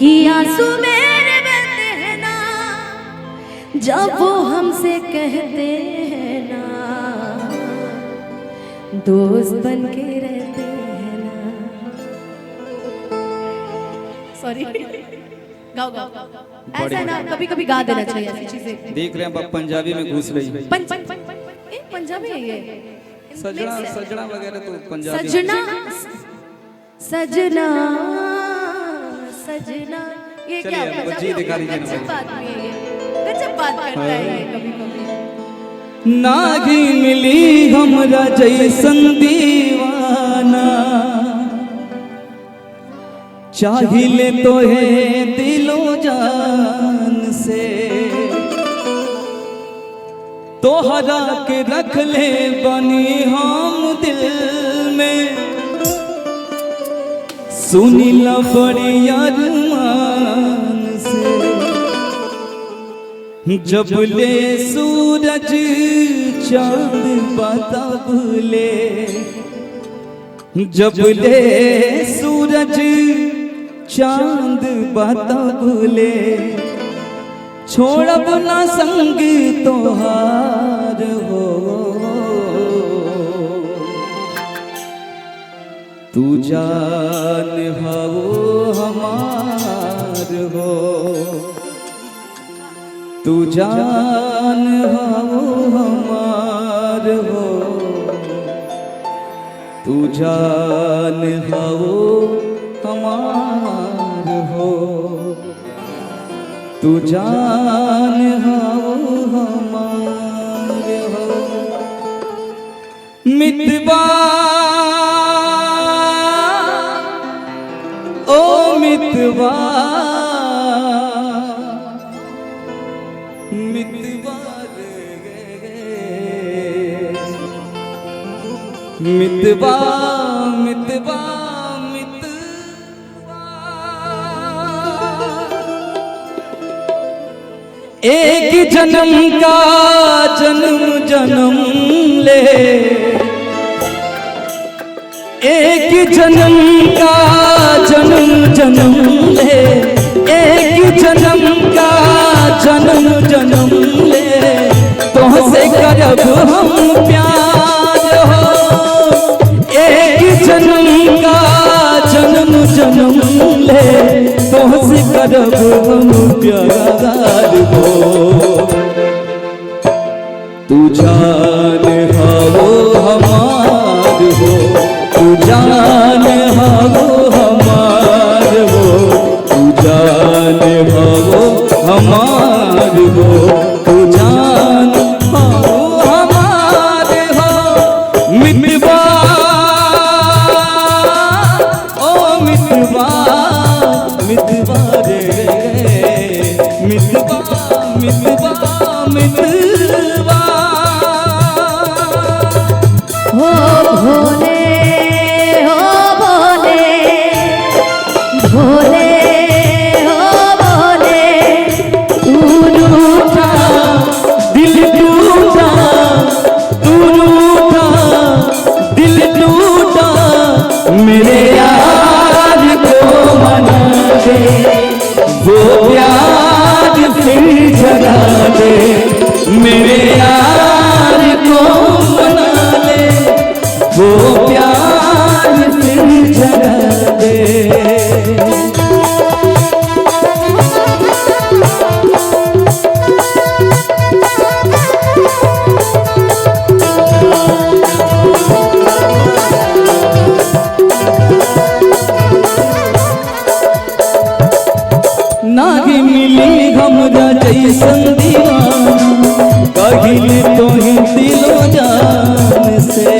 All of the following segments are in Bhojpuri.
कि आंसू मेरे बहते हैं ना जब वो हमसे कहते हैं ना, दोस्त बन के रहते हैं ना। सॉरी गाओ गाओ ऐसा ना, कभी कभी गा देना चाहिए ऐसी चीजें। देख रहे हैं आप पंजाबी में घुस रही है। पंजाबी है ये। सजना सजना वगैरह तो पंजाबी। सजना सजना सजना ये क्या जी दिखा दीजिए। गजब बात है ये, गजब बात करता है ये कभी कभी। नागी मिली हमरा जैसन दीवाना, चाहिए तो है दिलो जान से, तोहरा के रख ले बनी हम दिल में, सुनी ला बड़ी अरमान से। जब ले सूरज चांद तब ले, जब ले सूरज चांद तब ले, छोड़ब ना संग तोहार हो, तू जान हो हमार हो, तू जान हो हमार हो, तू जान हो हमार हो, तू जान हो हमार हो। मितवा ओ मितवा, मितवा मितवा मितवा मितवा, एक जन्म का जन्म जन्म ले, एक जन्म का जन्म जन्म ले, एक जन्म का जन्म जन्म ले, तुमसे करब हम प्यार हो, एक जन्म का जन्म जन्म ले, तुमसे करब हम प्यार हो, तू जान हो हमार हो, तू जान हो हमार हो, तू जान हो हमार हो, तू जान हो हमार हो। मितवा ओ मितवा, मितवा रे मितवा मितवा मितवा, हो भोले हो भोले भोले हो भोले, तू रूठा दिल टूटा, तू रूठा दिल टूटा, मेरे यार को मना दे, वो प्यार फिर जगा दे, मेरे यार को मना ले, वो प्यार फिर जगा दे। नागी मिली हमरा जैसन दीवाना, कहिल तो ही दिलो जान से,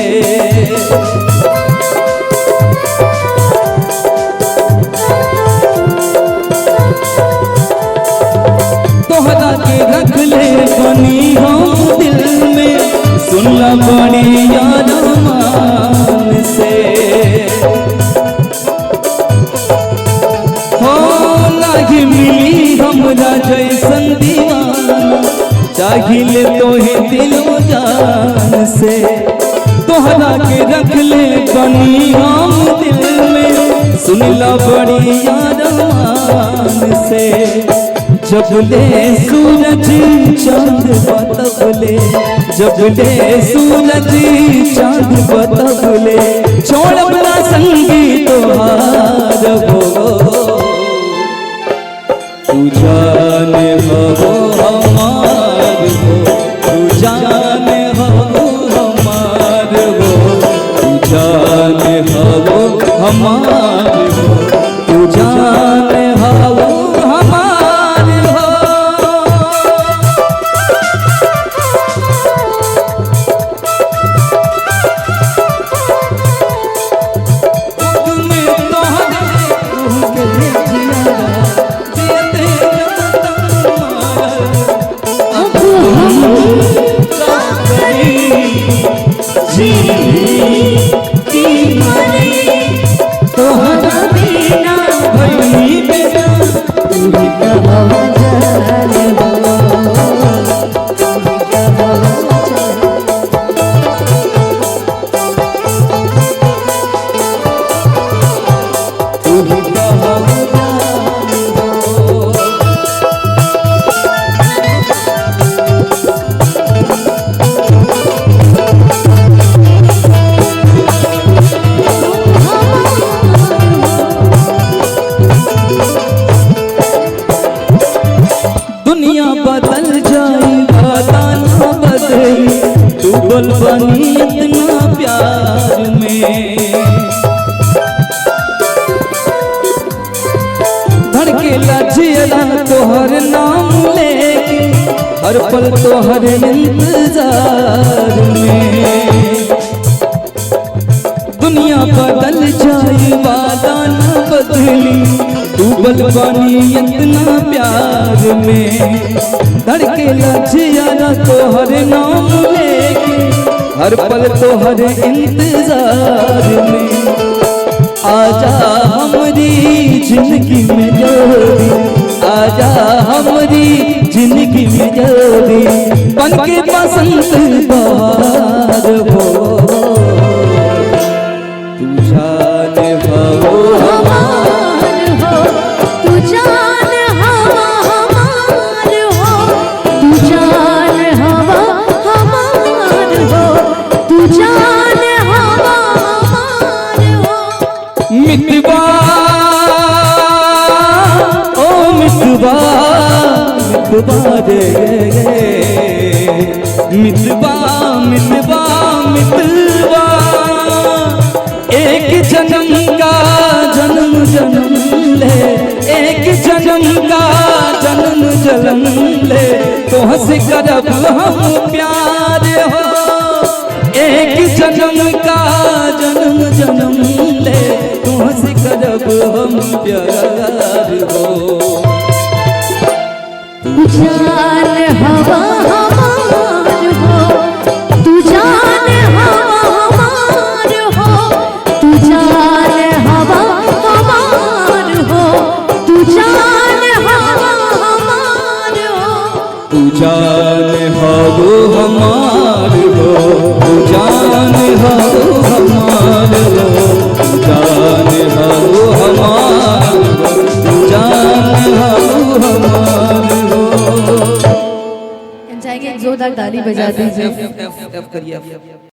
तोहरा के रख ले बनी हम दिल में, सुनला बड़ी अरमान से, नागी मिली हमरा जैसन दीवाना, चाहिए तो ही दिलो जान से, तोहरा के रख ले बनी हम दिल में, सुनला बड़ी अरमान से जब ले सूरज चांद बतबले, जब ले सूरज चांद बतबले, छोड़ अपना संगी तोहार हो। तू जाने हो हमार हो, तू जाने हो हमार हो, तू जाने हो हमार हो, तू जाने हो हमार हो। तुम्हें तोहरे जिया देते तोहरा बिना भई बेटा तू ही कहो जाने हो, तू ही कहो जाने हो। दुनिया बदल जाई वादा ना बदली, तू बोल बनी इतना प्यार में। धड़केला जियला तोहर नाम लेके, हर पल तोहर इंतजार में। दुनिया बदल जाई वादा ना बदली, डूबल पानी इतना प्यार में। धड़केला जियारा तोहर नाम लेके, हर पल तोहर इंतजार में। आजा हमारी जिंदगी में जोड़ी, आजा हमारी जिंदगी में जोड़ी, बनके बसंत बहार हो। तू जाने हो हमार हो, तू जान हवा हमार हो, तू जान हवा हमार हो, तू जान हवा हमार हो। मितवा ओ मितवा, मितवा रे मितवा, मितवा मितवा, एक जन्म का जन्म जन्म ले, एक जन्म का जन्म जन्म ले, तो हंस करब हम प्यार हो। एक जन्म का जन्म जन्म ले, तो हंस करब हम प्यार हो। तू जान हवा हमार हो, तू जान हवा हमार हो, तू जान हवा हमार हो, तू जान हवा हमार हो। तू जान हो हमार हो, तू जान हो हमार हो, तू जान हो हमार हो, तू जान हो हमार हो। जाएंगे, जोरदार ताली बजा दीजिए। F करिए।